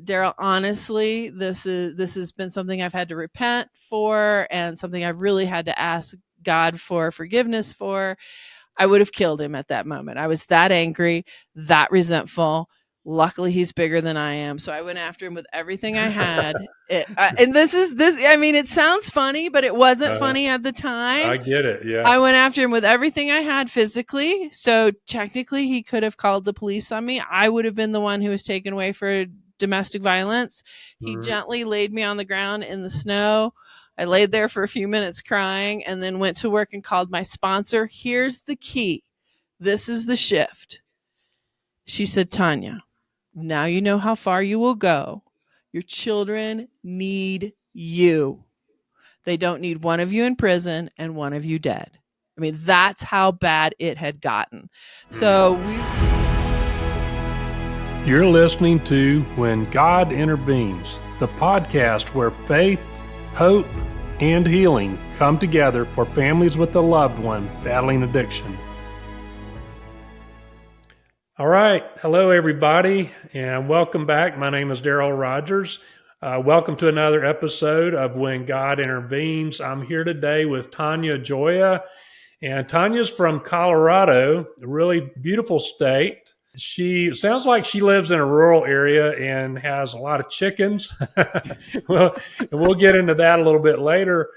Daryl, honestly, this has been something I've had to repent for and something I've really had to ask God for forgiveness for. I would have killed him at that moment. I was that angry, that resentful. Luckily, he's bigger than I am. So I went after him with everything I had. And I mean, it sounds funny, but it wasn't funny at the time. I get it. Yeah. I went after him with everything I had physically. So technically, he could have called the police on me. I would have been the one who was taken away for domestic violence. He gently laid me on the ground in the snow. I laid there for a few minutes crying and then went to work and called my sponsor. Here's the key. This is the shift. She said, Tanya, now you know how far you will go. Your children need you. They don't need one of you in prison and one of you dead. I mean, that's how bad it had gotten. So You're listening to When God Intervenes, the podcast where faith, hope, and healing come together for families with a loved one battling addiction. All right. Hello, everybody, and welcome back. My name is Daryl Rogers. Welcome to another episode of When God Intervenes. I'm here today with Tanya Gioia, and Tanya's from Colorado, a really beautiful state. She sounds like she lives in a rural area and has a lot of chickens. Well, and we'll get into that a little bit later,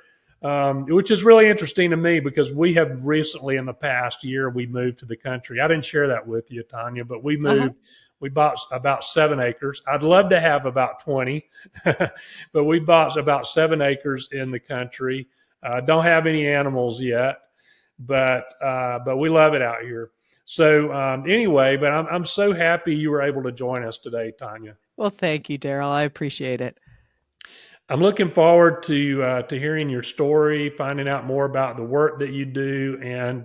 which is really interesting to me because we have recently in the past year, we moved to the country. I didn't share that with you, Tanya, but we moved. We bought about 7 acres. I'd love to have about 20, but we bought about 7 acres in the country. Don't have any animals yet, but we love it out here. So anyway, but I'm so happy you were able to join us today, Tanya. Well, thank you, Daryl. I appreciate it. I'm looking forward to hearing your story, finding out more about the work that you do, and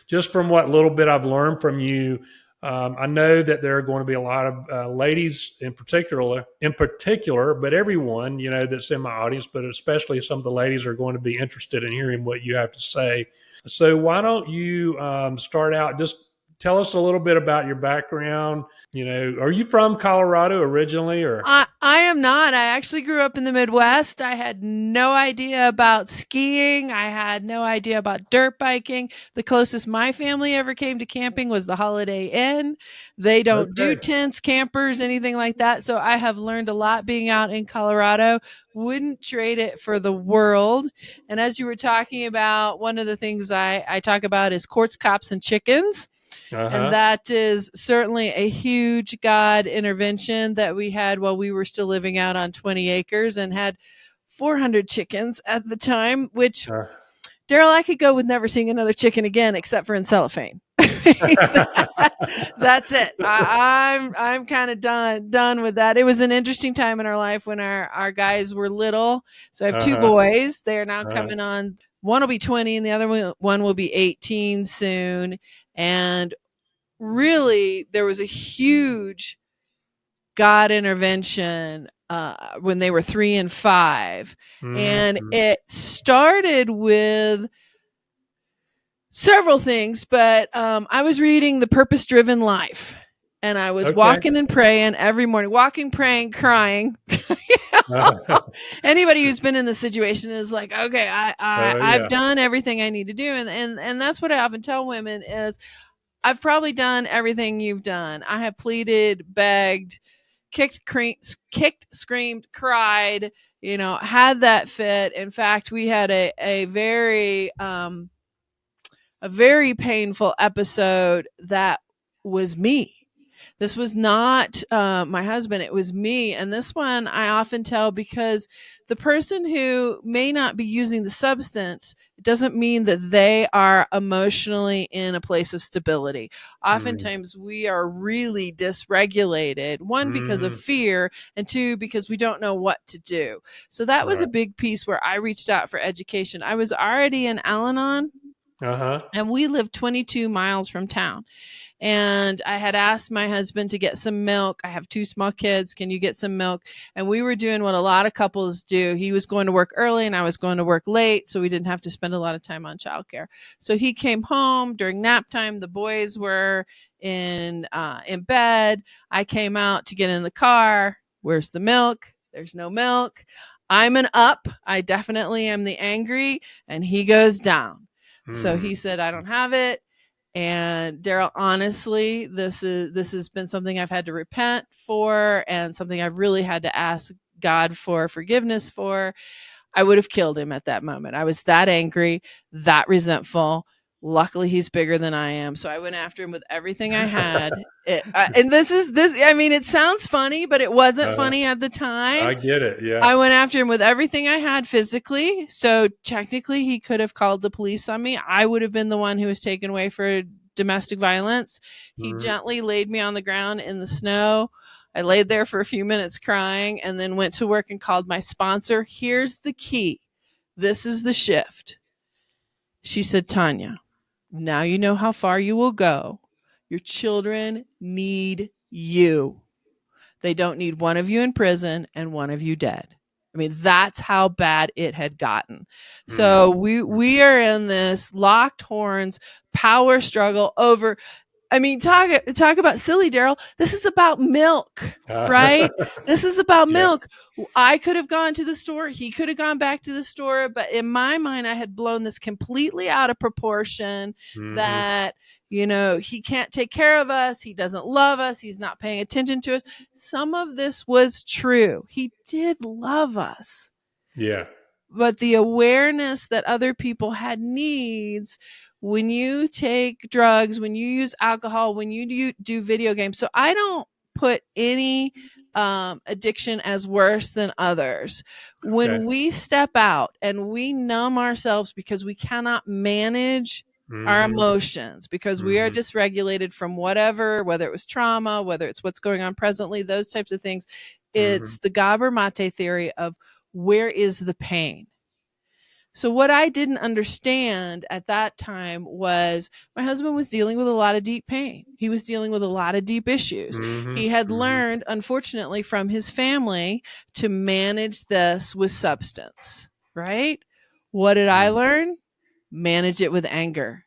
just from what little bit I've learned from you, I know that there are going to be a lot of ladies in particular, but everyone, that's in my audience, but especially some of the ladies are going to be interested in hearing what you have to say. So why don't you start out, just tell us a little bit about your background. Are you from Colorado originally? Or I am not. I actually grew up in the Midwest. I had no idea about skiing. I had no idea about dirt biking. The closest my family ever came to camping was the Holiday Inn. They don't do tents, campers, anything like that. So I have learned a lot being out in Colorado. Wouldn't trade it for the world. And as you were talking about, one of the things I talk about is courts, cops, and chickens. And that is certainly a huge God intervention that we had while we were still living out on 20 acres and had 400 chickens at the time, which, Daryl, I could go with never seeing another chicken again, except for in cellophane. That's it. I'm kind of done with that. It was an interesting time in our life when our guys were little. So I have 2 boys. They are now coming on. One will be 20 and the other one will be 18 soon. And really, there was a huge God intervention when they were 3 and 5. And it started with several things, but I was reading The Purpose-Driven Life. And I was walking and praying every morning, walking, praying, crying. Anybody who's been in the situation is like, okay, I've done everything I need to do. And that's what I often tell women is I've probably done everything you've done. I have pleaded, begged, kicked, screamed, cried, had that fit. In fact, we had a very painful episode that was me. This was not my husband. It was me. And this one I often tell because the person who may not be using the substance, it doesn't mean that they are emotionally in a place of stability. Oftentimes we are really dysregulated, 1, because of fear, and 2, because we don't know what to do. So that was a big piece where I reached out for education. I was already in Al-Anon, and we lived 22 miles from town. And I had asked my husband to get some milk. I have 2 small kids. Can you get some milk? And we were doing what a lot of couples do. He was going to work early and I was going to work late, so we didn't have to spend a lot of time on childcare. So he came home during nap time. The boys were in bed. I came out to get in the car. Where's the milk? There's no milk. I'm an up. I definitely am the angry, and he goes down. So he said, I don't have it. And Daryl, honestly, this has been something I've had to repent for, and something I've really had to ask God for forgiveness for. I would have killed him at that moment. I was that angry, that resentful. Luckily, he's bigger than I am, so I went after him with everything I had. And this. I mean, it sounds funny, but it wasn't funny at the time. I get it. Yeah. I went after him with everything I had physically. So technically, he could have called the police on me. I would have been the one who was taken away for domestic violence. He gently laid me on the ground in the snow. I laid there for a few minutes crying, and then went to work and called my sponsor. Here's the key. This is the shift. She said, Tanya, now you know how far you will go. Your children need you. They don't need one of you in prison and one of you dead. I mean, that's how bad it had gotten. So we are in this locked horns power struggle over. I mean, talk about silly, Daryl. This is about milk, right? This is about milk. I could have gone to the store. He could have gone back to the store. But in my mind, I had blown this completely out of proportion that, you know, he can't take care of us. He doesn't love us. He's not paying attention to us. Some of this was true. He did love us. Yeah. But the awareness that other people had needs when you take drugs, when you use alcohol, when you do video games. So I don't put any addiction as worse than others. When we step out and we numb ourselves because we cannot manage our emotions, because we are dysregulated from whatever, whether it was trauma, whether it's what's going on presently, those types of things. It's the Gabor Mate theory of where is the pain? So what I didn't understand at that time was my husband was dealing with a lot of deep pain. He was dealing with a lot of deep issues. He had learned, unfortunately, from his family to manage this with substance, right? What did I learn? Manage it with anger.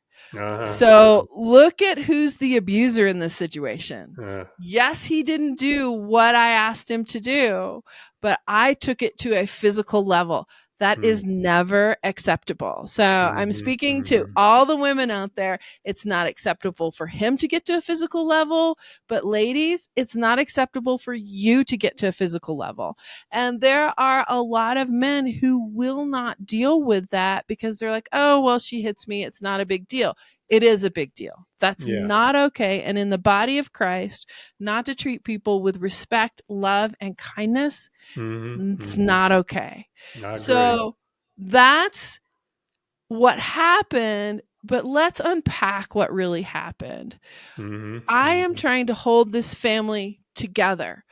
So look at who's the abuser in this situation. Yes, he didn't do what I asked him to do, but I took it to a physical level. That is never acceptable. So I'm speaking to all the women out there. It's not acceptable for him to get to a physical level, but ladies, it's not acceptable for you to get to a physical level. And there are a lot of men who will not deal with that because they're like, oh, well, she hits me. It's not a big deal. It is a big deal. That's not okay. And in the body of Christ, not to treat people with respect, love, and kindness, it's not okay. So that's what happened, but let's unpack what really happened. I am trying to hold this family together.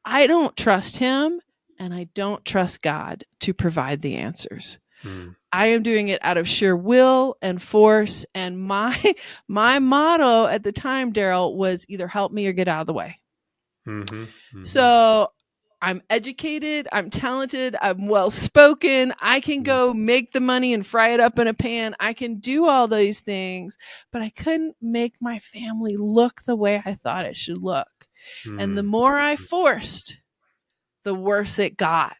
I don't trust him, and I don't trust God to provide the answers. I am doing it out of sheer will and force. And my motto at the time, Daryl, was either help me or get out of the way. So I'm educated, I'm talented, I'm well-spoken. I can go make the money and fry it up in a pan. I can do all these things, but I couldn't make my family look the way I thought it should look. And the more I forced, the worse it got.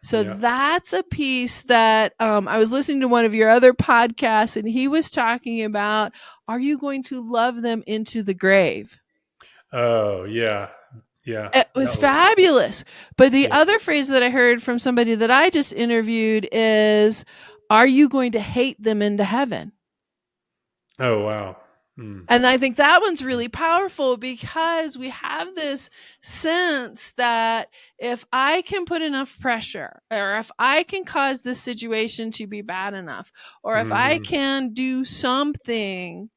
So that's a piece that I was listening to one of your other podcasts, and he was talking about, are you going to love them into the grave? Oh, yeah. Yeah. It was fabulous. But the other phrase that I heard from somebody that I just interviewed is, are you going to hate them into heaven? Oh, wow. And I think that one's really powerful because we have this sense that if I can put enough pressure, or if I can cause this situation to be bad enough, or if I can do something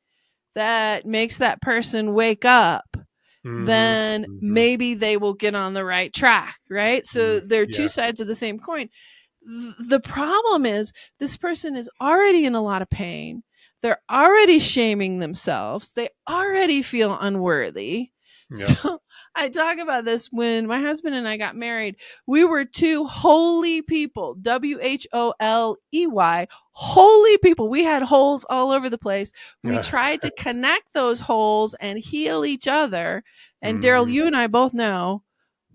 that makes that person wake up, then maybe they will get on the right track, right? So they're two sides of the same coin. The problem is this person is already in a lot of pain. They're already shaming themselves. They already feel unworthy. So I talk about this when my husband and I got married. We were two holy people, WHOLEY, holy people. We had holes all over the place. We tried to connect those holes and heal each other. And Daryl, you and I both know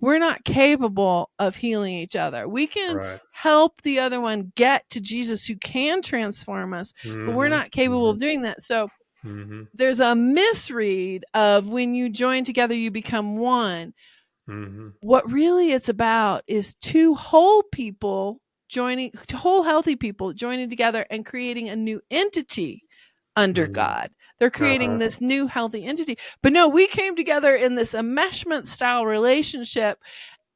we're not capable of healing each other. We can Right. help the other one get to Jesus who can transform us, but we're Mm-hmm. not capable Mm-hmm. of doing that. So Mm-hmm. there's a misread of when you join together, you become one. Mm-hmm. What really it's about is two whole healthy people joining together and creating a new entity under Mm-hmm. God. They're creating Uh-huh. this new healthy entity. But no, we came together in this enmeshment style relationship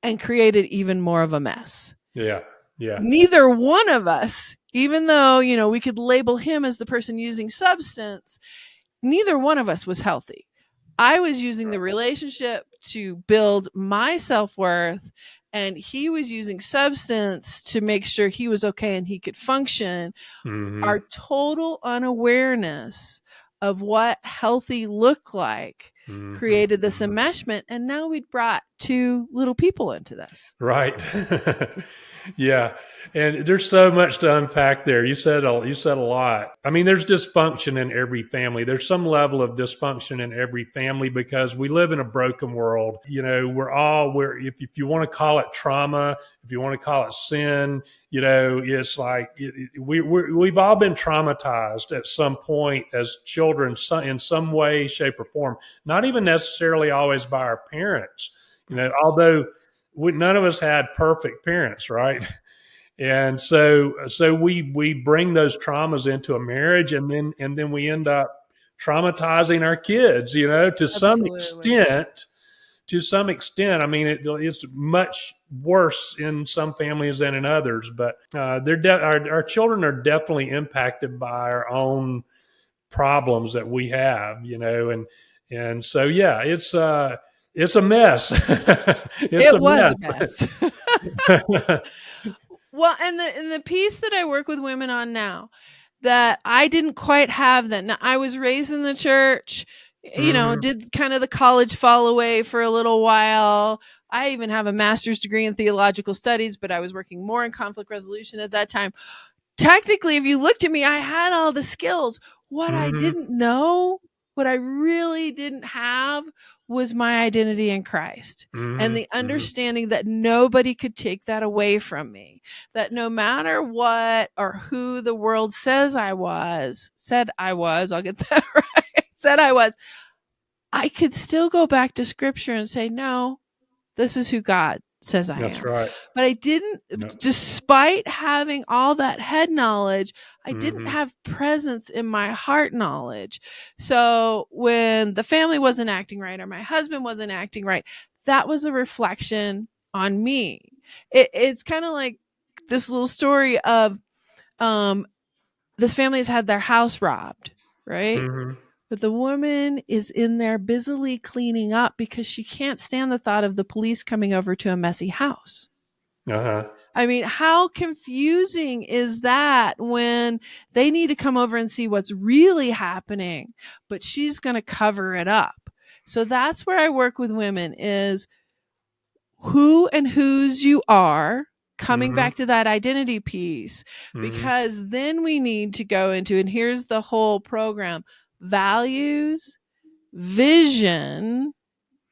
and created even more of a mess. Yeah. Yeah. Neither one of us, even though, we could label him as the person using substance, neither one of us was healthy. I was using the relationship to build my self-worth, and he was using substance to make sure he was okay and he could function. Mm-hmm. Our total unawareness of what healthy looked like Mm-hmm. created this Mm-hmm. enmeshment, and now we'd brought two little people into this. Right. Yeah. And there's so much to unpack there. You said a lot. I mean, there's dysfunction in every family. There's some level of dysfunction in every family because we live in a broken world. If you want to call it trauma, if you want to call it sin, it's like we've all been traumatized at some point as children, in some way, shape, or form. Not even necessarily always by our parents. Right. Although none of us had perfect parents, right? And so we bring those traumas into a marriage, and then we end up traumatizing our kids, to some Absolutely. extent. To some extent, I mean, it's much worse in some families than in others, but our children are definitely impacted by our own problems that we have, and so yeah, it's a mess. It's It a was mess. a mess. Well, and the piece that I work with women on now that I didn't quite have then. Now, I was raised in the church, Hmm. did kind of the college fall away for a little while. I even have a master's degree in theological studies, but I was working more in conflict resolution at that time. Technically, if you looked at me, I had all the skills. What I Hmm. didn't know, what I really didn't have, was my identity in Christ and Hmm. the Hmm. understanding that nobody could take that away from me. That no matter what or who the world said I was, I'll get that right, said I was, I could still go back to scripture and say, no, this is who God says I That's am. right. But I didn't, Yep. despite having all that head knowledge, I didn't Hmm. have presence in my heart knowledge. So when the family wasn't acting right or my husband wasn't acting right, that was a reflection on me. It's kind of like this little story of um, this family has had their house robbed, right? Hmm. But the woman is in there busily cleaning up because she can't stand the thought of the police coming over to a messy house. Uh-huh. I mean, how confusing is that when they need to come over and see what's really happening, but she's going to cover it up. So that's where I work with women is who and whose you are, coming Hmm. back to that identity piece, Hmm. because then we need to go into, and here's the whole program, values, vision,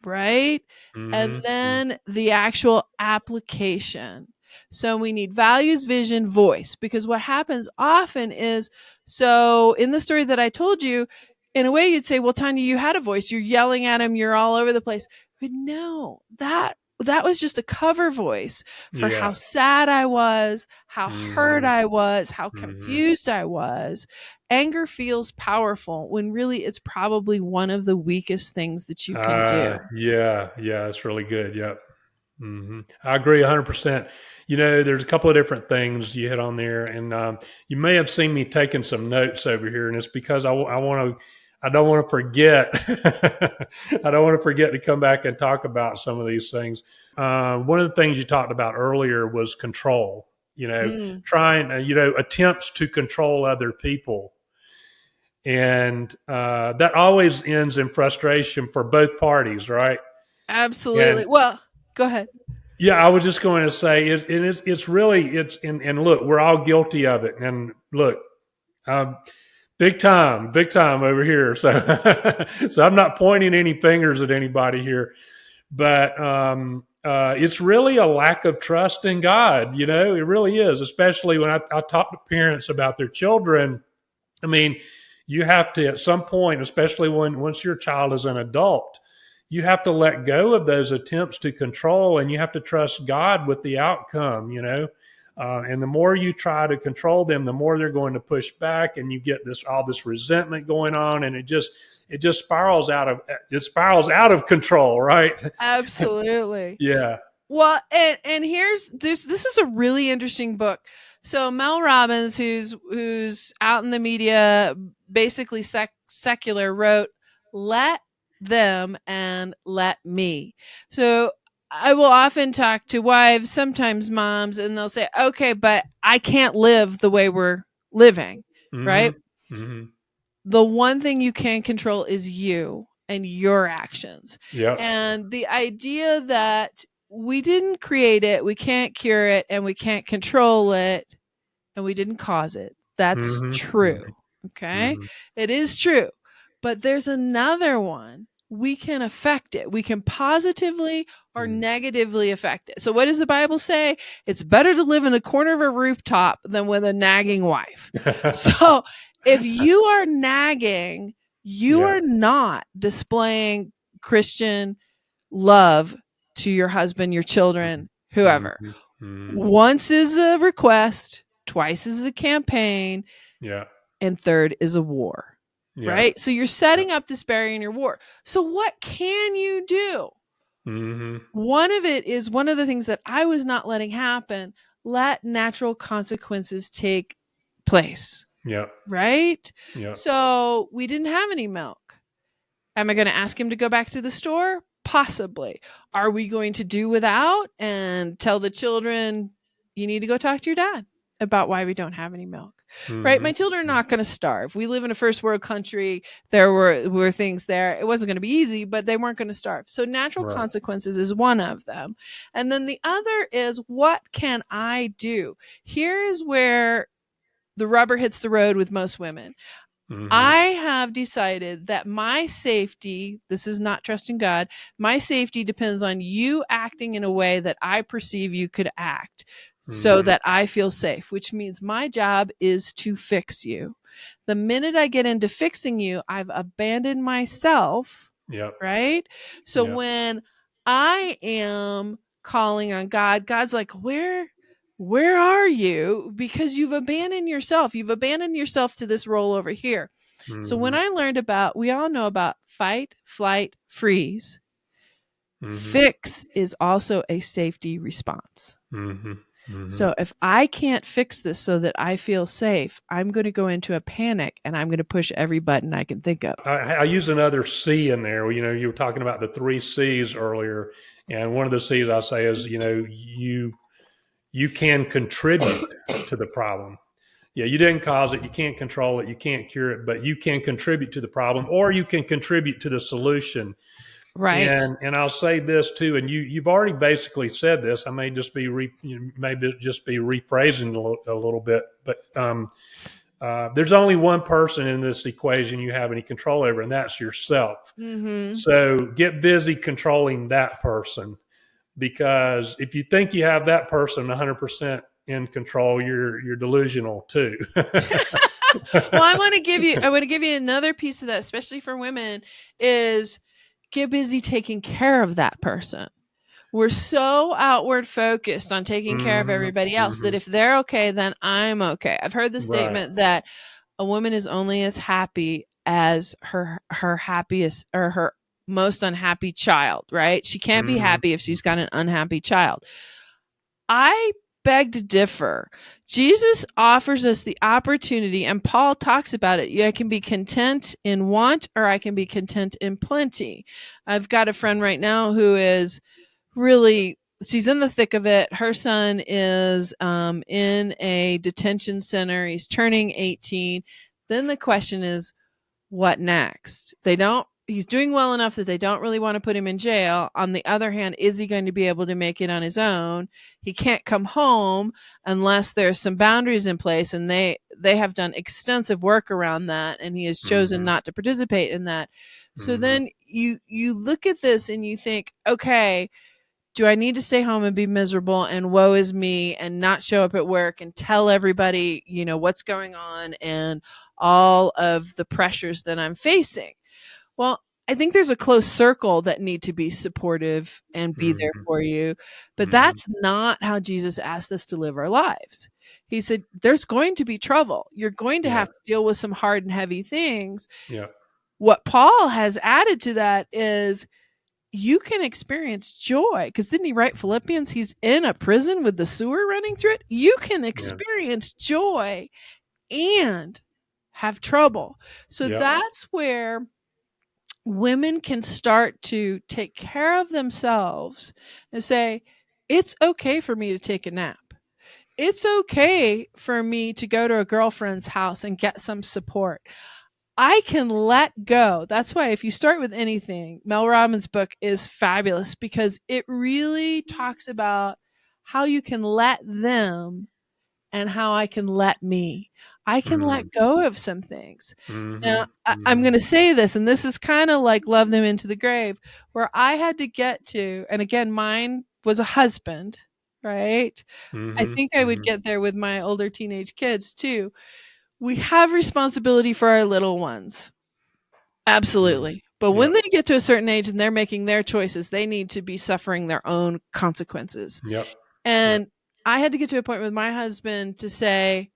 right? And Hmm. then the actual application. So we need values, vision, voice, because what happens often is, so in the story that I told you, in a way you'd say, well, Tanya, you had a voice, you're yelling at him, you're all over the place. But no, that was just a cover voice for how Yeah. sad I was, how hurt Hmm. I was, how Hmm. confused I was. Anger feels powerful when really it's probably one of the weakest things that you can do. Yeah. Yeah. That's really good. Yep. Hmm. I agree 100%. There's a couple of different things you hit on there, and you may have seen me taking some notes over here, and it's because I don't want to forget. I don't want to forget to come back and talk about some of these things. One of the things you talked about earlier was control. Mm, Trying, attempts to control other people, and that always ends in frustration for both parties, right? absolutely. And Well, go ahead. yeah, I was just going to say it's really and look, we're all guilty of it. And look, um, big time over here. So so I'm not pointing any fingers at anybody here, but it's really a lack of trust in God. You know, it really is, especially when I talk to parents about their children. I mean, you have to, at some point, especially once your child is an adult, you have to let go of those attempts to control, and you have to trust God with the outcome, you know. And the more you try to control them, the more they're going to push back, and you get all this resentment going on, and it just spirals out of control, right? Absolutely. Yeah. Well, and here's this is a really interesting book. So Mel Robbins, who's out in the media, basically secular, wrote "Let Them and Let Me." So I will often talk to wives, sometimes moms, and they'll say, "Okay, but I can't live the way we're living, right?" Mm-hmm. Mm-hmm. The one thing you can control is you and your actions. Yep. And the idea that we didn't create it, we can't cure it, and we can't control it, and we didn't cause it. That's Mm-hmm. true. Okay? Mm-hmm. It is true. But there's another one. We can affect it. We can positively or negatively affect it. So, what does the Bible say? It's better to live in a corner of a rooftop than with a nagging wife. So, if you are nagging, you Yeah. are not displaying Christian love to your husband, your children, whoever. Mm-hmm. Mm-hmm. Once is a request, twice is a campaign, Yeah. and third is a war. Yeah. Right? So you're setting up this barrier in your war. So what can you do? Mm-hmm. One of the things that I was not letting happen, let natural consequences take place. Yeah. Right? Yeah. So we didn't have any milk. Am I going to ask him to go back to the store? Possibly. Are we going to do without and tell the children, you need to go talk to your dad about why we don't have any milk? Right? Mm-hmm. My children are not going to starve. We live in a first world country. There were things there. It wasn't going to be easy, but they weren't going to starve. So natural Right. consequences is one of them. And then the other is, what can I do? Here is where the rubber hits the road with most women. Mm-hmm. I have decided that my safety, this is not trusting God, my safety depends on you acting in a way that I perceive you could act so that I feel safe, which means my job is to fix you. The minute I get into fixing you, I've abandoned myself. Yep. Right? So Yep. when I am calling on God, God's like, where are you? Because you've abandoned yourself. You've abandoned yourself to this role over here. Mm-hmm. So when I learned we all know about fight, flight, freeze. Mm-hmm. Fix is also a safety response. Mm-hmm. Mm-hmm. So if I can't fix this so that I feel safe, I'm going to go into a panic and I'm going to push every button I can think of. I use another C in there. You know, you were talking about the 3 C's earlier, and one of the C's I say is, you know, you can contribute to the problem. Yeah, you didn't cause it, you can't control it, you can't cure it, but you can contribute to the problem, or you can contribute to the solution. Right. And I'll say this too, and you've already basically said this. I may just be rephrasing a little bit, but there's only one person in this equation you have any control over, and that's yourself. Mm-hmm. So get busy controlling that person, because if you think you have that person 100% in control, you're delusional too. Well, I want to give you another piece of that, especially for women, is get busy taking care of that person. We're so outward focused on taking care of everybody else that if they're okay, then I'm okay. I've heard the statement that a woman is only as happy as her happiest or her most unhappy child, right? She can't be happy if she's got an unhappy child. I beg to differ. Jesus offers us the opportunity, and Paul talks about it. I can be content in want, or I can be content in plenty. I've got a friend right now who is really, she's in the thick of it. Her son is in a detention center. He's turning 18. Then the question is, what next? He's doing well enough that they don't really want to put him in jail. On the other hand, is he going to be able to make it on his own? He can't come home unless there's some boundaries in place, and they have done extensive work around that, and he has chosen not to participate in that. So then you look at this and you think, okay, do I need to stay home and be miserable and woe is me and not show up at work and tell everybody, what's going on and all of the pressures that I'm facing? Well, I think there's a close circle that need to be supportive and be there Mhm. for you. But Mhm. that's not how Jesus asked us to live our lives. He said, there's going to be trouble. You're going to Yeah. have to deal with some hard and heavy things. Yeah. What Paul has added to that is you can experience joy. Because didn't he write Philippians? He's in a prison with the sewer running through it. You can Yeah. experience joy and have trouble. So Yeah. that's where women can start to take care of themselves and say, it's okay for me to take a nap. It's okay for me to go to a girlfriend's house and get some support. I can let go. That's why if you start with anything, Mel Robbins' book is fabulous because it really talks about how you can let them and how I can let me. I can Mhm. let go of some things. Now, Mhm. I'm Mhm. going to say this, and this is kind of like love them into the grave, where I had to get to, and again, mine was a husband, right? I Mhm. think I would Mhm. get there with my older teenage kids too. We have responsibility for our little ones. Mhm. Absolutely. But when Yep. they get to a certain age and they're making their choices, they need to be suffering their own consequences. Yep. Yep. And I had to get to a point with my husband to say,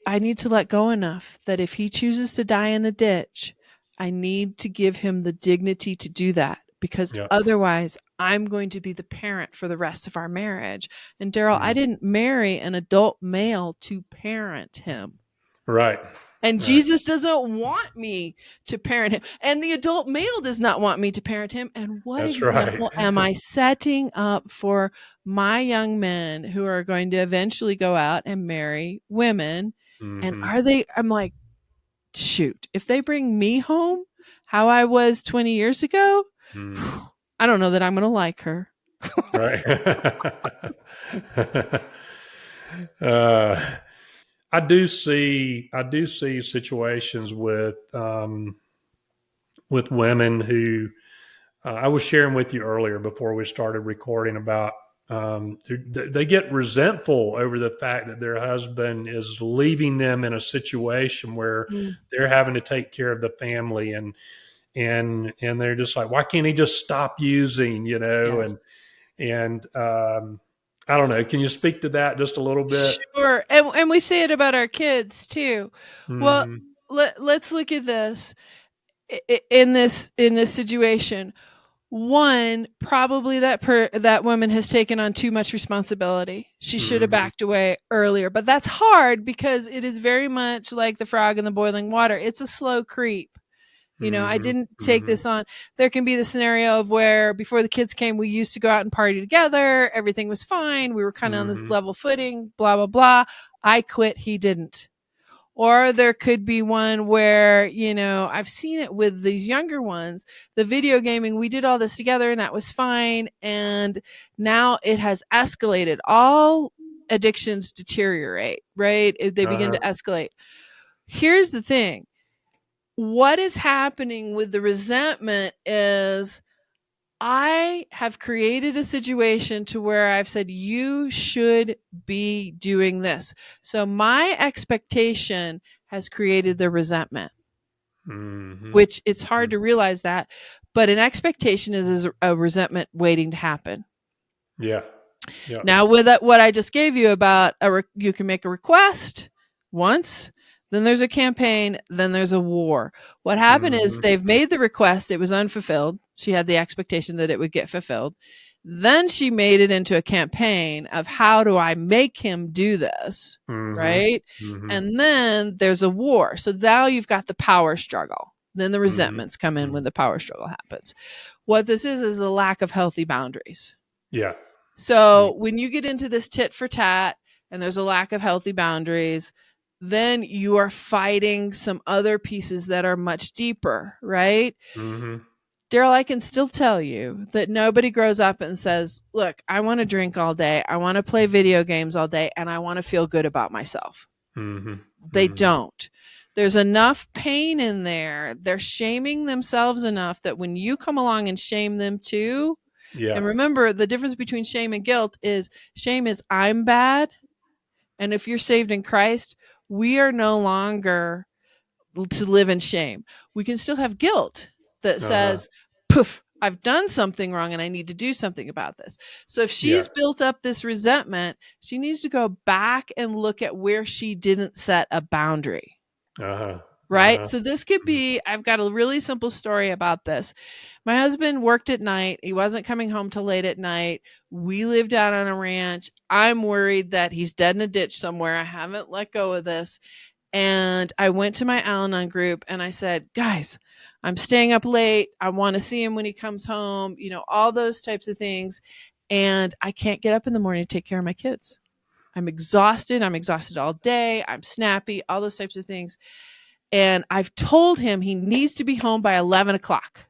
I need to let go enough that if he chooses to die in the ditch, I need to give him the dignity to do that because Yep. otherwise I'm going to be the parent for the rest of our marriage. And Daryl, I Mhm. didn't marry an adult male to parent him. Right. And Right. Jesus doesn't want me to parent him. And the adult male does not want me to parent him. And what That's right. example am I setting up for my young men who are going to eventually go out and marry women? And Mhm. I'm like, shoot, if they bring me home how I was 20 years ago, Mhm. I don't know that I'm going to like her. Right. uh, I do see situations with women who I was sharing with you earlier before we started recording about they get resentful over the fact that their husband is leaving them in a situation where Mm, they're having to take care of the family, and they're just like, why can't he just stop using, yes. and I don't know. Can you speak to that just a little bit? Sure. And we say it about our kids too. Well, Hmm. let's look at this in this situation. One, probably that woman has taken on too much responsibility. She should have Hmm. backed away earlier. But that's hard because it is very much like the frog in the boiling water. It's a slow creep. I Hmm. didn't take Hmm. this on. There can be the scenario of where before the kids came, we used to go out and party together. Everything was fine. We were kind of on this Hmm. level footing, blah, blah, blah. I quit. He didn't. Or there could be one where, I've seen it with these younger ones, the video gaming, we did all this together and that was fine. And now it has escalated. All addictions deteriorate, right? They begin to Uh-huh. escalate. Here's the thing. What is happening with the resentment is I have created a situation to where I've said, you should be doing this. So my expectation has created the resentment, Hmm. which it's hard to realize that. But an expectation is a resentment waiting to happen. Yeah. Yeah. Now, with that, what I just gave you about you can make a request once, then there's a campaign, then there's a war. What happened is Hmm. they've made the request, it was unfulfilled. She had the expectation that it would get fulfilled. Then she made it into a campaign of how do I make him do this, Hmm. right? Hmm. And then there's a war. So now you've got the power struggle. Then the Hmm. resentments come in when the power struggle happens. What this is a lack of healthy boundaries. Yeah. Yeah. So when you get into this tit for tat and there's a lack of healthy boundaries, then you are fighting some other pieces that are much deeper, right? Hmm. Daryl, I can still tell you that nobody grows up and says, look, I want to drink all day. I want to play video games all day and I want to feel good about myself. Hmm. They Hmm. don't. There's enough pain in there. They're shaming themselves enough that when you come along and shame them too, Yeah. and remember the difference between shame and guilt is shame is I'm bad. And if you're saved in Christ, we are no longer to live in shame. We can still have guilt that Uh-huh. says, poof, I've done something wrong and I need to do something about this. So if Yeah. she's built up this resentment, she needs to go back and look at where she didn't set a boundary. Uh-huh. Right. Uh-huh. So this could be, I've got a really simple story about this. My husband worked at night. He wasn't coming home till late at night. We lived out on a ranch. I'm worried that he's dead in a ditch somewhere. I haven't let go of this. And I went to my Al-Anon group and I said, guys, I'm staying up late. I want to see him when he comes home, all those types of things. And I can't get up in the morning to take care of my kids. I'm exhausted. I'm exhausted all day. I'm snappy, all those types of things. And I've told him he needs to be home by 11 o'clock.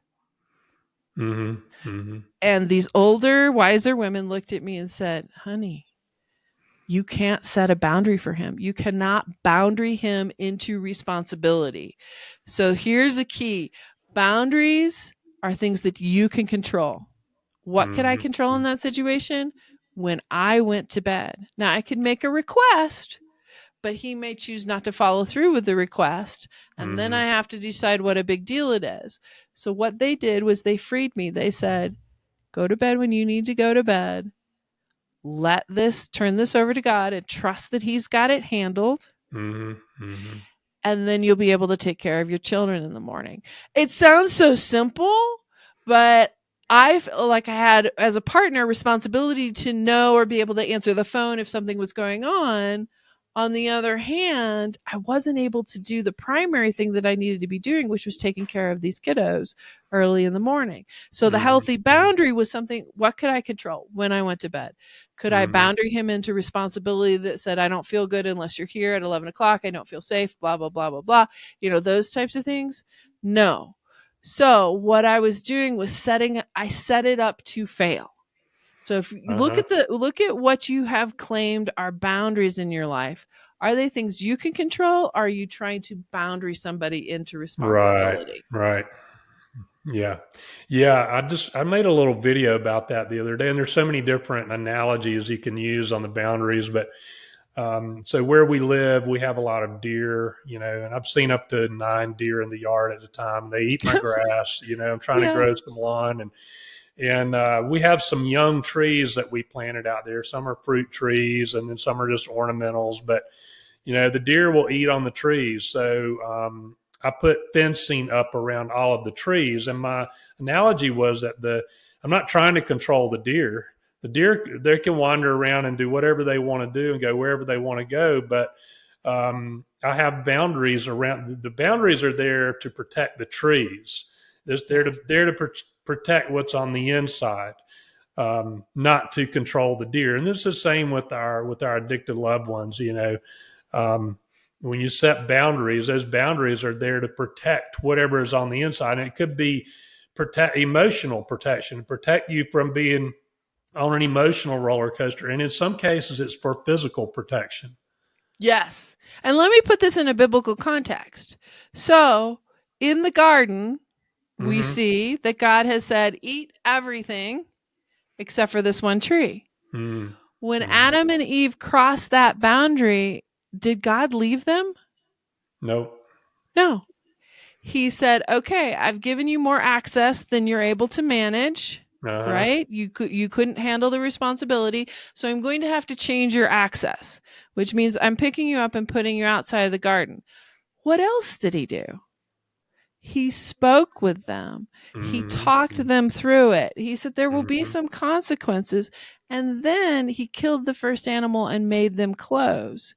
Mm-hmm. Mm-hmm. And these older, wiser women looked at me and said, honey, you can't set a boundary for him. You cannot boundary him into responsibility. So here's the key. Boundaries are things that you can control. What can I control in that situation? When I went to bed. Now I can make a request, but he may choose not to follow through with the request. And then I have to decide what a big deal it is. So what they did was they freed me. They said, go to bed when you need to go to bed. Turn this over to God and trust that he's got it handled. Mm-hmm. And then you'll be able to take care of your children in the morning. It sounds so simple, but I feel like I had, as a partner, responsibility to know or be able to answer the phone if something was going on. On the other hand, I wasn't able to do the primary thing that I needed to be doing, which was taking care of these kiddos early in the morning. So the healthy boundary was something, what could I control when I went to bed? Could I boundary him into responsibility that said, I don't feel good unless you're here at 11 o'clock. I don't feel safe, blah, blah, blah, blah, blah. Those types of things. No. So what I was doing was I set it up to fail. So if you look at what you have claimed are boundaries in your life, are they things you can control? Or are you trying to boundary somebody into responsibility? Right. Yeah. Yeah. I made a little video about that the other day, and there's so many different analogies you can use on the boundaries, but so where we live, we have a lot of deer, and I've seen up to 9 deer in the yard at a time. They eat my grass, I'm trying to grow some lawn, and we have some young trees that we planted out there. Some are fruit trees, and then some are just ornamentals, but the deer will eat on the trees. So I put fencing up around all of the trees, and my analogy was that I'm not trying to control the deer. The deer, they can wander around and do whatever they want to do and go wherever they want to go. But I have boundaries around. The boundaries are there to protect the trees. They're to protect what's on the inside, not to control the deer. And this is the same with our addicted loved ones. When you set boundaries, those boundaries are there to protect whatever is on the inside. And it could be emotional protection, protect you from being on an emotional roller coaster. And in some cases, it's for physical protection. Yes. And let me put this in a biblical context. So in the garden, we see that God has said, eat everything except for this one tree. When Adam and Eve crossed that boundary, did God leave them? Nope. No. He said, okay, I've given you more access than you're able to manage. Right? You couldn't handle the responsibility. So I'm going to have to change your access, which means I'm picking you up and putting you outside of the garden. What else did he do? He spoke with them. He talked them through it. He said there will be some consequences. And then he killed the first animal and made them close.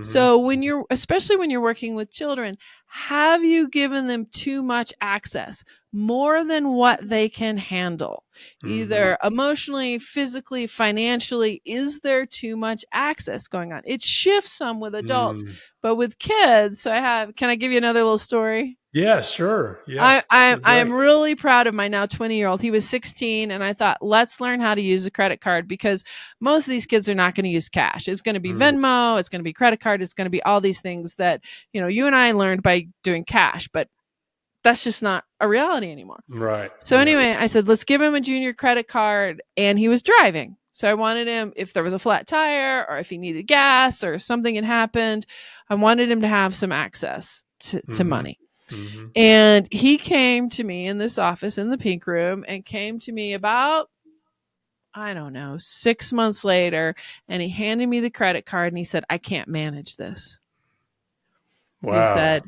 So especially when you're working with children, have you given them too much access, more than what they can handle? Either emotionally, physically, financially, is there too much access going on? It shifts some with adults, but with kids. So can I give you another little story? Yeah, sure. Yeah. I'm really proud of my now 20-year-old. He was 16 and I thought, let's learn how to use a credit card because most of these kids are not going to use cash. It's going to be Venmo, it's going to be credit card, it's going to be all these things that, you and I learned by doing cash, but that's just not a reality anymore. Right. So anyway, I said, let's give him a junior credit card, and he was driving. So I wanted him, if there was a flat tire or if he needed gas or something had happened, I wanted him to have some access to money. And he came to me in this office in the pink room and came to me about, I don't know, 6 months later, and he handed me the credit card and he said, I can't manage this. Wow. He said,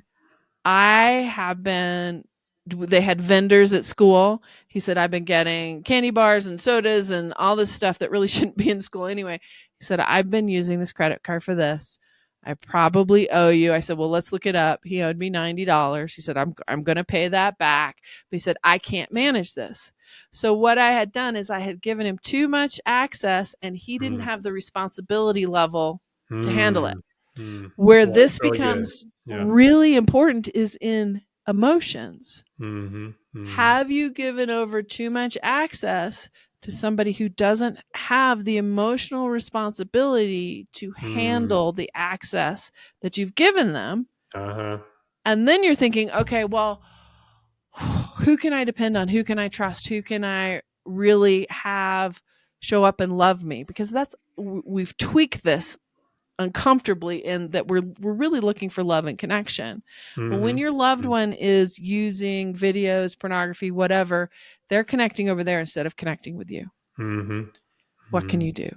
they had vendors at school. He said, I've been getting candy bars and sodas and all this stuff that really shouldn't be in school anyway. He said, I've been using this credit card for this. I probably owe you. I said, well, let's look it up. He owed me $90. He said, I'm going to pay that back. But he said, I can't manage this. So what I had done is I had given him too much access, and he didn't have the responsibility level to handle it. Where this becomes really important is in emotions. Have you given over too much access to somebody who doesn't have the emotional responsibility to handle the access that you've given them? And then you're thinking, okay, well, who can I depend on? Who can I trust? Who can I really have show up and love me? Because we've tweaked this uncomfortably in that we're really looking for love and connection. But when your loved one is using videos, pornography, whatever, they're connecting over there instead of connecting with you. What can you do?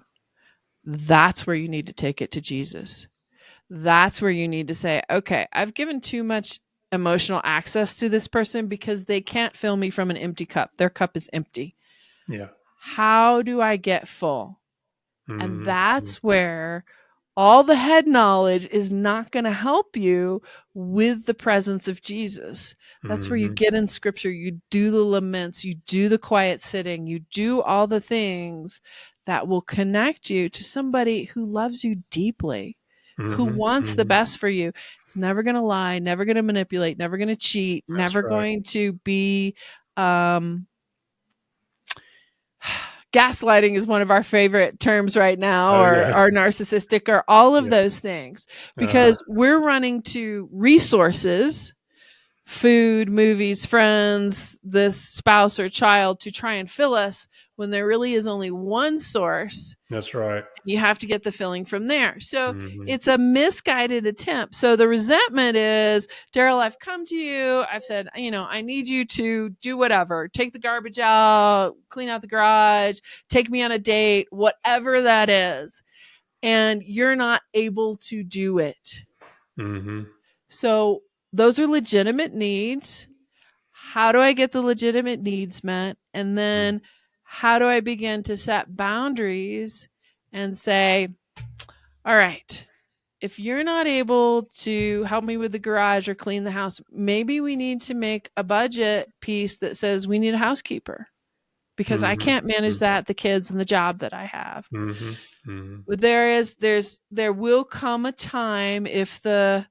That's where you need to take it to Jesus. That's where you need to say, okay, I've given too much emotional access to this person because they can't fill me from an empty cup. Their cup is empty. How do I get full? And that's where all the head knowledge is not going to help you with the presence of Jesus. That's where you get in scripture, you do the laments, you do the quiet sitting, you do all the things that will connect you to somebody who loves you deeply, who wants the best for you. He's never going to lie, never going to manipulate, never going to cheat, never going to be gaslighting is one of our favorite terms right now, or narcissistic, or all of those things, because we're running to resources, food, movies, friends, this spouse or child, to try and fill us when there really is only one source. That's right. You have to get the filling from there. So it's a misguided attempt. So the resentment is, Daryl, I've come to you. I've said, I need you to do whatever. Take the garbage out, clean out the garage, take me on a date, whatever that is. And you're not able to do it. So those are legitimate needs. How do I get the legitimate needs met? And then how do I begin to set boundaries and say, all right, if you're not able to help me with the garage or clean the house, maybe we need to make a budget piece that says we need a housekeeper, because I can't manage that, the kids and the job that I have. But there will come a time, if the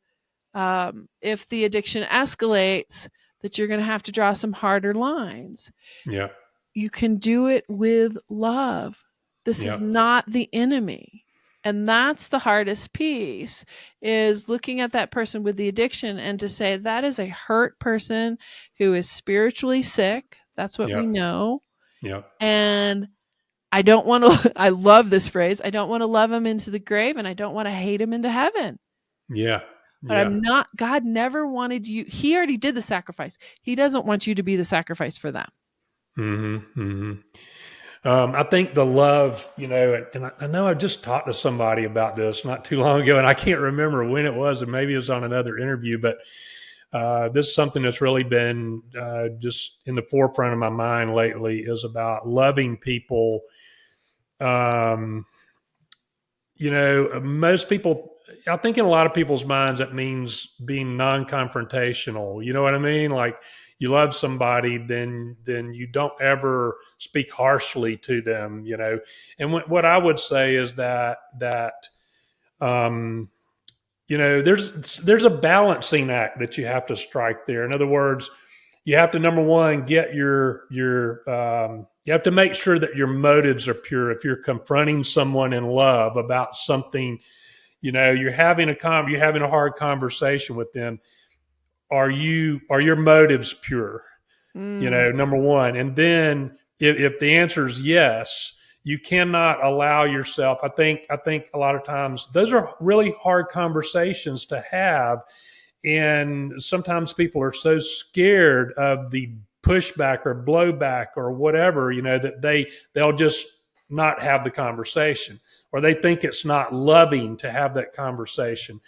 addiction escalates, that you're going to have to draw some harder lines. You can do it with love. This is not the enemy. And that's the hardest piece, is looking at that person with the addiction and to say, that is a hurt person who is spiritually sick. That's what we know. And I don't want to, I love this phrase, I don't want to love him into the grave, and I don't want to hate him into heaven. But I'm not, God never wanted you. He already did the sacrifice. He doesn't want you to be the sacrifice for them. I think the love, and I know I just talked to somebody about this not too long ago, and I can't remember when it was, and maybe it was on another interview, but this is something that's really been just in the forefront of my mind lately, is about loving people. Most people, I think in a lot of people's minds, that means being non-confrontational. You know what I mean? Like, you love somebody, then you don't ever speak harshly to them, And what I would say is that there's a balancing act that you have to strike there. In other words, you have to, number one, get your You have to make sure that your motives are pure. If you're confronting someone in love about something, you're having a hard conversation with them. Are your motives pure? Number one. And then if the answer is yes, you cannot allow yourself. I think a lot of times those are really hard conversations to have. And sometimes people are so scared of the pushback or blowback or whatever, that they'll just not have the conversation, or they think it's not loving to have that conversation.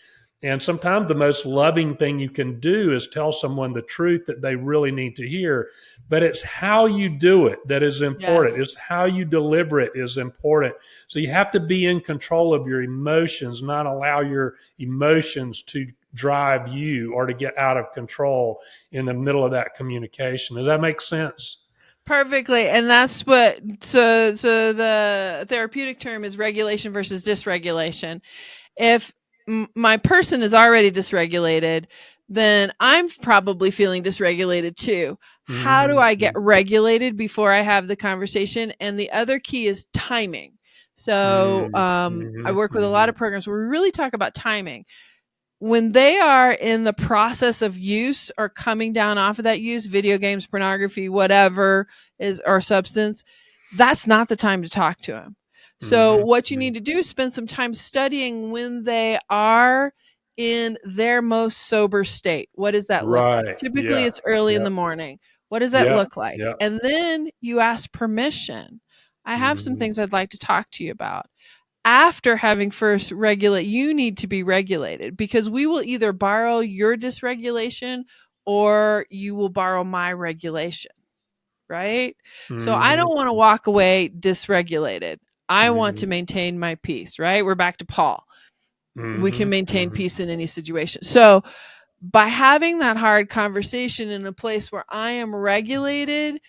And sometimes the most loving thing you can do is tell someone the truth that they really need to hear. But it's how you do it that is important. Yes. It's how you deliver it is important. So you have to be in control of your emotions, not allow your emotions to drive you or to get out of control in the middle of that communication. Does that make sense? Perfectly. And that's what, so the therapeutic term is regulation versus dysregulation. If my person is already dysregulated, then I'm probably feeling dysregulated too. How do I get regulated before I have the conversation? And the other key is timing. So I work with a lot of programs where we really talk about timing. When they are in the process of use or coming down off of that use, video games, pornography, whatever is, or substance, that's not the time to talk to them. So what you need to do is spend some time studying when they are in their most sober state. What does that look like? Typically it's early in the morning. What does that look like? And then you ask permission. I have some things I'd like to talk to you about. After having first regulate, you need to be regulated, because we will either borrow your dysregulation or you will borrow my regulation, right? So I don't want to walk away dysregulated. I want to maintain my peace, right? We're back to Paul. We can maintain peace in any situation. So by having that hard conversation in a place where I am regulated,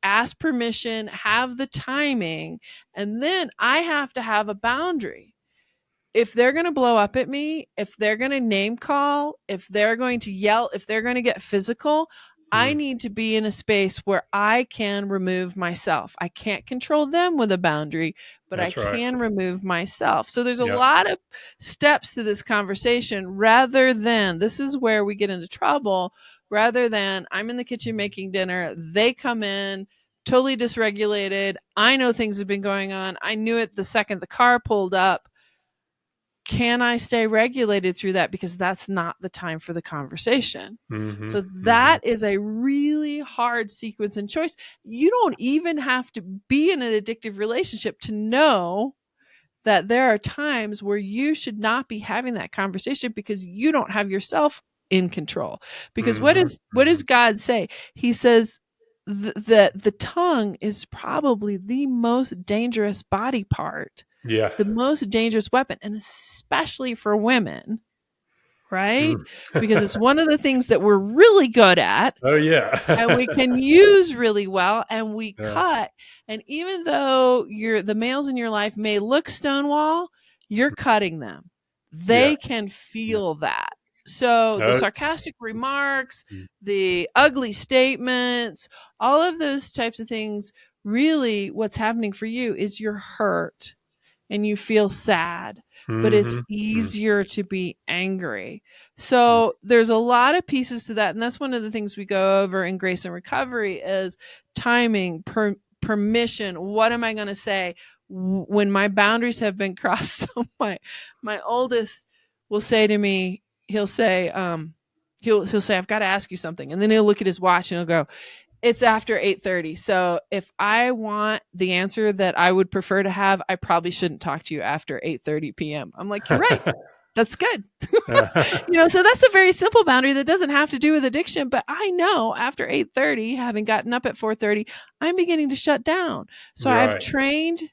ask permission, have the timing, and then I have to have a boundary. If they're going to blow up at me, if they're going to name call, if they're going to yell, if they're going to get physical, I need to be in a space where I can remove myself. I can't control them with a boundary, but I can remove myself. So there's a lot of steps to this conversation, rather than, this is where we get into trouble, rather than I'm in the kitchen making dinner, they come in totally dysregulated. I know things have been going on. I knew it the second the car pulled up. Can I stay regulated through that? Because that's not the time for the conversation. So that is a really hard sequence and choice. You don't even have to be in an addictive relationship to know that there are times where you should not be having that conversation, because you don't have yourself in control. Because what does God say? He says that the tongue is probably the most dangerous body part. The most dangerous weapon, and especially for women, right? Because it's one of the things that we're really good at. Oh, yeah. And we can use really well, and we cut. And even though the males in your life may look Stonewall, you're cutting them. They can feel that. So the sarcastic remarks, the ugly statements, all of those types of things, really what's happening for you is you're hurt and you feel sad, but it's easier to be angry. So there's a lot of pieces to that. And that's one of the things we go over in Grace and Recovery is timing, permission. What am I going to say when my boundaries have been crossed? So my oldest will say to me, he'll say, I've got to ask you something. And then he'll look at his watch and he'll go, it's after 8:30. So if I want the answer that I would prefer to have, I probably shouldn't talk to you after 8:30 p.m. I'm like, you're right. That's good. So that's a very simple boundary that doesn't have to do with addiction. But I know after 8:30, having gotten up at 4:30, I'm beginning to shut down. So I've trained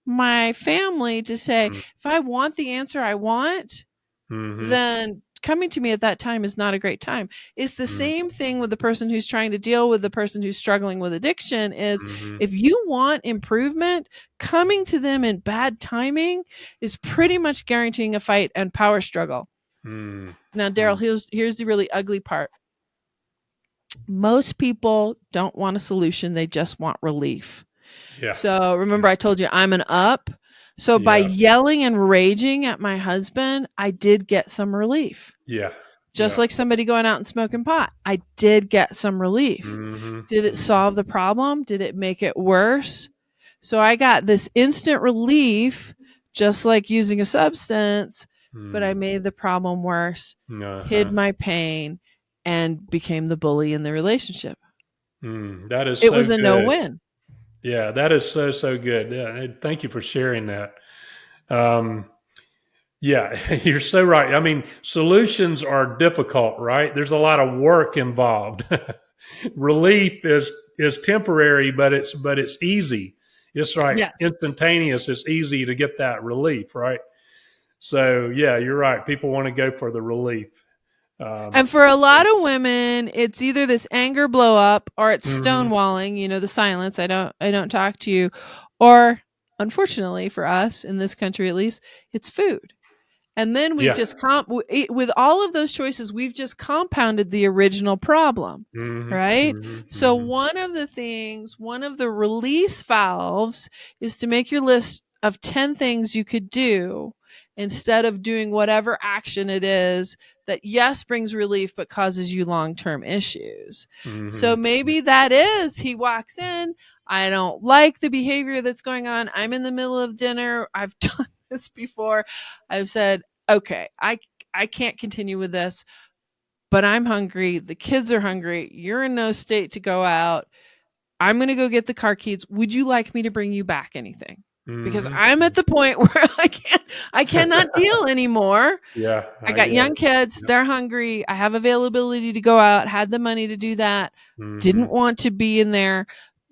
my family to say, if I want the answer I want, then coming to me at that time is not a great time. It's the same thing with the person who's trying to deal with the person who's struggling with addiction is if you want improvement, coming to them in bad timing is pretty much guaranteeing a fight and power struggle. Now, Daryl, here's the really ugly part. Most people don't want a solution, they just want relief. Yeah. So remember, I told you I'm an up. So by Yeah. yelling and raging at my husband, I did get some relief. Yeah. Just Yeah. like somebody going out and smoking pot, I did get some relief. Mm-hmm. Did it Mm-hmm. solve the problem? Did it make it worse? So I got this instant relief, just like using a substance, but I made the problem worse, hid Uh-huh. my pain, and became the bully in the relationship. That is It so was a no good. win. Yeah, that is so, so good. Yeah, thank you for sharing that. Um, yeah, you're so right. I mean, solutions are difficult, right? There's a lot of work involved. Relief is temporary, but it's easy. It's like Yeah. instantaneous. It's easy to get that relief, right? So yeah, you're right. People want to go for the relief. Um, And for a lot of women, it's either this anger blow up or it's mhm. stonewalling, the silence, I don't talk to you, or unfortunately for us in this country at least, it's food. And then we've Yeah. just with all of those choices, we've just compounded the original problem, Hmm. right? Hmm. So Hmm. one of the release valves is to make your list of 10 things you could do instead of doing whatever action it is that yes brings relief but causes you long-term issues. Hmm. So maybe that is he walks in, I don't like the behavior that's going on. I'm in the middle of dinner. I've done this before. I've said, okay, I can't continue with this, but I'm hungry. The kids are hungry. You're in no state to go out. I'm going to go get the car keys. Would you like me to bring you back anything? Because Hmm. I'm at the point where I cannot deal anymore. Yeah, I I got get young it. kids. Yep. They're hungry. I have availability to go out, had the money to do that. Didn't Hmm. want to be in there,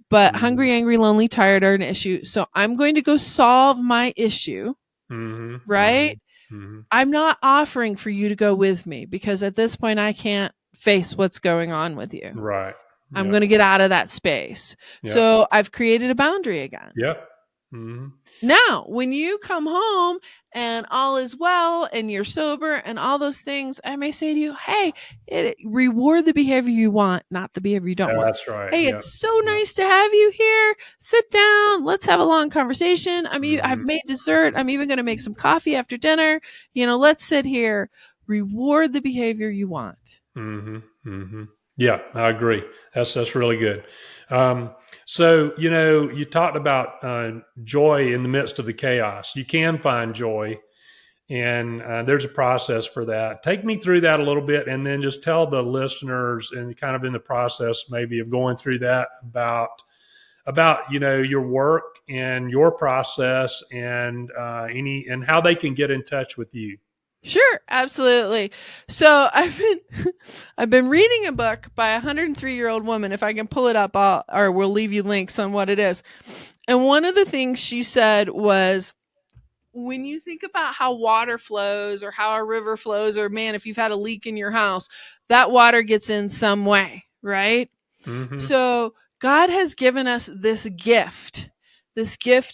but Hmm. hungry, angry, lonely, tired are an issue. So I'm going to go solve my issue, Hmm. Hmm. right? Hmm. I'm not offering for you to go with me because at this point I can't face what's going on with you. Right. I'm Yep. going to get out of that space. Yep. So I've created a boundary again. Yep. Hmm. Now, when you come home and all is well and you're sober and all those things, I may say to you, hey, reward the behavior you want, not the behavior you don't want. That's right. Hey, Yep. it's so Yep. nice to have you here. Sit down. Let's have a long conversation. I've Hmm. made dessert. I'm even going to make some coffee after dinner. Let's sit here. Reward the behavior you want. Hmm. Hmm. Yeah, I agree. That's really good. Um, so you talked about joy in the midst of the chaos. You can find joy, and there's a process for that. Take me through that a little bit, and then just tell the listeners, and kind of in the process maybe of going through that, about your work and your process, and any and how they can get in touch with you. Sure, absolutely. So I've been reading a book by a 103-year-old woman. If I can pull it up, we'll leave you links on what it is. And one of the things she said was, when you think about how water flows or how a river flows, or man, if you've had a leak in your house, that water gets in some way, right? Hmm. So God has given us this gift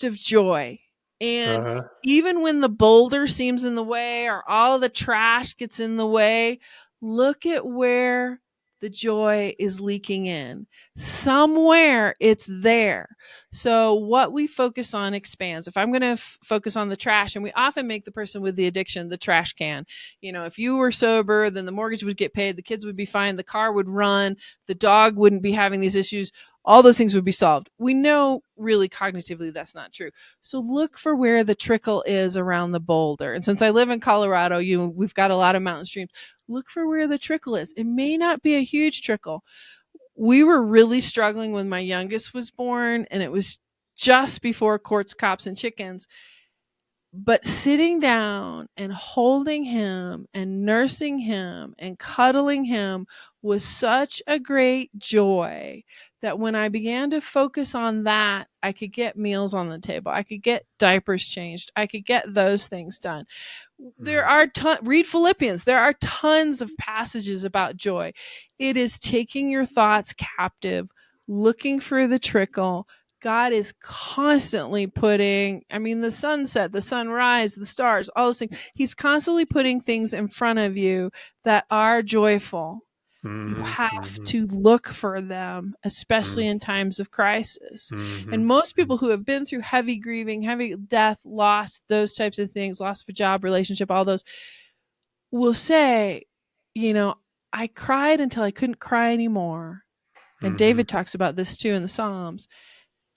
of joy. And Uh-huh. even when the boulder seems in the way or all the trash gets in the way, look at where the joy is leaking in. Somewhere it's there. So what we focus on expands. If I'm going to focus on the trash, and we often make the person with the addiction the trash can. If you were sober, then the mortgage would get paid, the kids would be fine, the car would run, the dog wouldn't be having these issues, all those things would be solved. We know really cognitively that's not true. So look for where the trickle is around the boulder. And since I live in Colorado, we've got a lot of mountain streams. Look for where the trickle is. It may not be a huge trickle. We were really struggling when my youngest was born, and it was just before Courts, Cops, and Chickens. But sitting down and holding him and nursing him and cuddling him was such a great joy that when I began to focus on that, I could get meals on the table. I could get diapers changed. I could get those things done. There Mm. are read Philippians. There are tons of passages about joy. It is taking your thoughts captive, looking for the trickle. God is constantly putting, the sunset, the sunrise, the stars, all those things. He's constantly putting things in front of you that are joyful. You Mm-hmm. have Mm-hmm. to look for them, especially in times of crisis. Mm-hmm. And most people who have been through heavy grieving, heavy death, loss, those types of things, loss of a job, relationship, all those, will say, I cried until I couldn't cry anymore. And Mm-hmm. David talks about this too in the Psalms.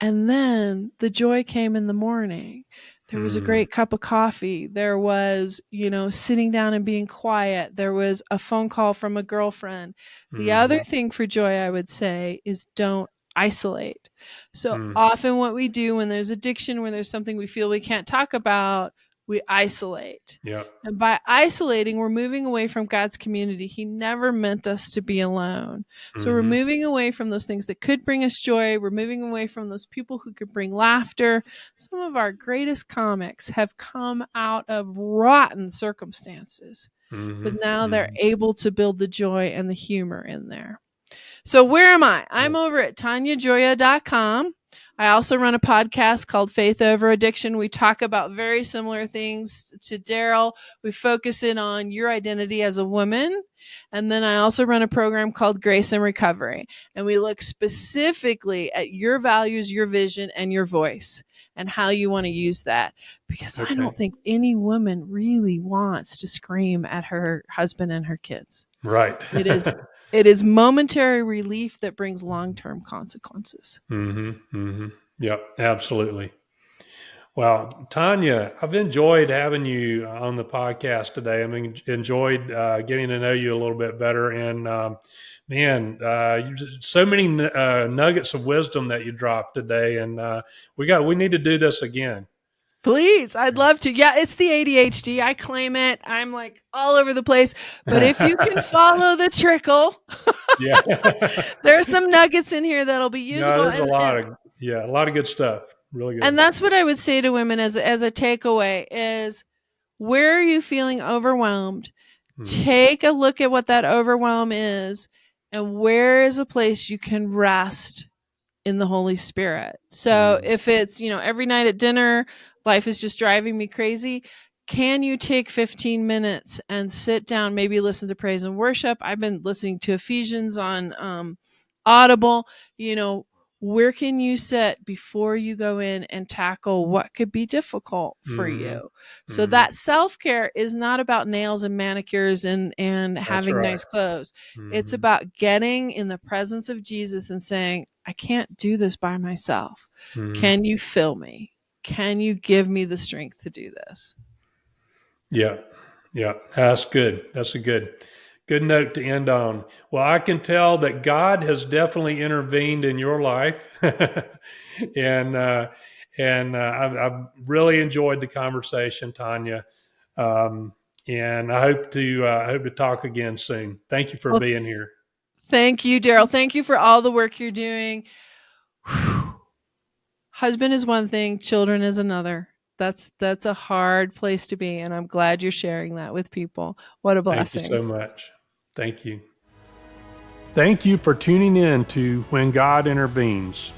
And then the joy came in the morning. There was a Mm-hmm. great cup of coffee. There was, sitting down and being quiet. There was a phone call from a girlfriend. The other Mm-hmm. thing for joy, I would say, is don't isolate. So Mm-hmm. often what we do when there's addiction, when there's something we feel we can't talk about, we isolate. Yeah. And by isolating, we're moving away from God's community. He never meant us to be alone. So we're Mm-hmm. moving away from those things that could bring us joy. We're moving away from those people who could bring laughter. Some of our greatest comics have come out of rotten circumstances, but now they're Mm-hmm. able to build the joy and the humor in there. So where am I? I'm over at TanyaGioia.com. I also run a podcast called Faith Over Addiction. We talk about very similar things to Daryl. We focus in on your identity as a woman. And then I also run a program called Grace and Recovery. And we look specifically at your values, your vision, and your voice and how you want to use that. Because I Okay. don't think any woman really wants to scream at her husband and her kids. Right. It is momentary relief that brings long-term consequences. Mm-hmm. Mm-hmm. Yep. Absolutely. Well, Tanya, I've enjoyed having you on the podcast today. I mean, enjoyed getting to know you a little bit better. And so many nuggets of wisdom that you dropped today. And we need to do this again. Please, I'd love to. Yeah, it's the ADHD. I claim it. I'm like all over the place. But if you can follow the trickle, Yeah. there are some nuggets in here that'll be No, usable. there's a lot of good stuff. Really good. And that's what I would say to women as a takeaway is, where are you feeling overwhelmed? Mm-hmm. Take a look at what that overwhelm is, and where is a place you can rest in the Holy Spirit. So if it's, every night at dinner, life is just driving me crazy, can you take 15 minutes and sit down, maybe listen to praise and worship? I've been listening to Ephesians on Audible. Where can you sit before you go in and tackle what could be difficult for Mm-hmm. you? So that self-care is not about nails and manicures and That's having right. nice clothes. It's Mm-hmm. about getting in the presence of Jesus and saying, I can't do this by myself. Mm-hmm. Can you fill me? Can you give me the strength to do this? Yeah. Yeah. That's good. That's a good note to end on. Well, I can tell that God has definitely intervened in your life. and I've really enjoyed the conversation, Tanya. And I hope to talk again soon. Thank you for being here. Thank you, Daryl. Thank you for all the work you're doing. Husband is one thing, children is another. That's a hard place to be, and I'm glad you're sharing that with people. What a blessing. Thank you so much. Thank you. Thank you for tuning in to When God Intervenes.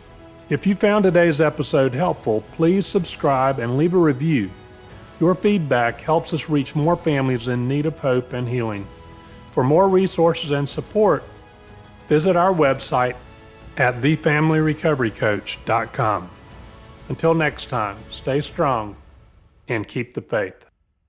If you found today's episode helpful, please subscribe and leave a review. Your feedback helps us reach more families in need of hope and healing. For more resources and support, visit our website at thefamilyrecoverycoach.com. Until next time, stay strong and keep the faith.